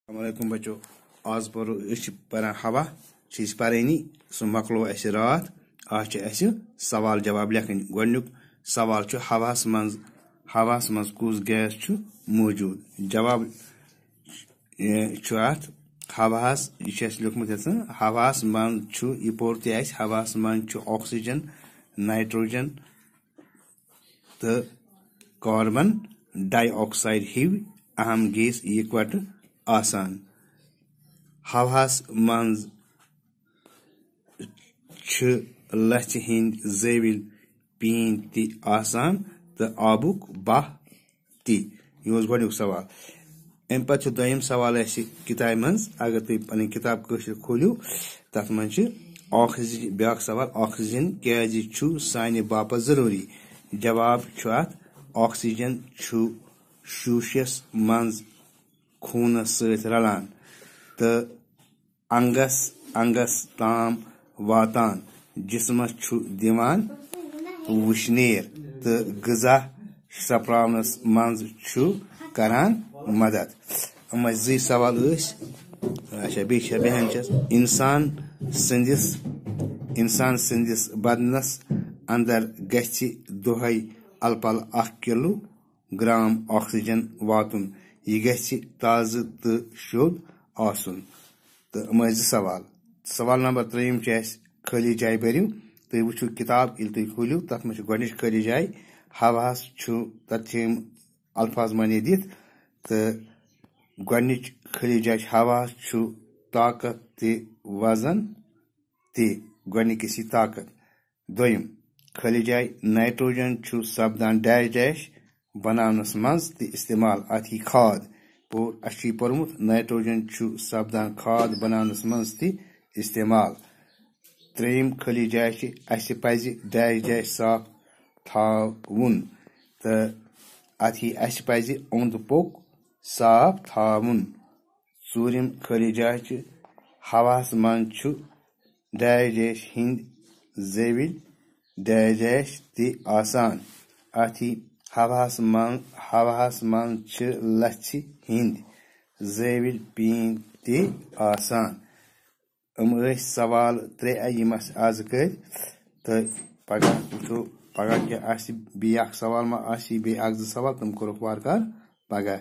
अस्सलामुअलैकुम बच्चों। आज परो परान हवा पानी सह मकलो रात। आज सवाल जवाब लिखन। गोडनुक सवाल हवास मज कुस गैस मौजूद। जवाब हवास लिखमुत हवास मज यह पोर हवास मज ऑक्सीजन, नाइट्रोजन तो कार्बन डाइऑक्साइड हिव अहम गैस इकवट आसान। हवास मज लच हिंद जविल पीन ति आसान तो आबुक बह ति। यह गोडनुक सवाल। अम पे दोयम सवाल किताब मज। अगर तुम पन किताब खोलियो तथ मज ऑक्सीजन ब्या सवाल ऑक्सीजन क्या साने बापत जरूरी। जवाब ऑक्सीजन शूशस मज खूनस सत रलान तो अंगस ताम वातान जिस्मस दिवान वुशनेर तो गजा सप्रावनस मज करान मदद। जी सवाल बेहन इंसान सिंदिस बदनस अंदर गछि दुहै अलपल 1 किलोग्राम ऑक्सीजन वातुन। यह गछि ताज़ तो शुद्ध आसुन। तो सवाल नंबर 3 खाली जाय भरिव। तुम वो किताब तुम खोलियो तथ मे गोडनिच खाली जाय हवास तथ अल्फाज मने दित। तो गोडनिच खाली जाय हवास ताकत ते वजन ते गोडनिकस ताकत। दोयम खाली जाय नाइट्रोजन सपदान डैश डैश बनावनस मज ते इस्तेमाल अथी खाद। और पोर्मुत नाइट्रोजन सपदान खाद बनावनस मज ते इस्तेमाल। 3 खाली जाय पज डैश डैश साफ थावुन तो अथी पज ओंद पोक साफ थावुन। 4 खाली जाय हवास मज डैश डैश हिंद जविल डैश डैश ते आसान। अथी हवास मज लच हिंद जविल पीन ते आसान। सवाल 3 यम आज कर। तो पगह क्या सवाल मा बे 1-2 सवाल तुम करो वार पगह।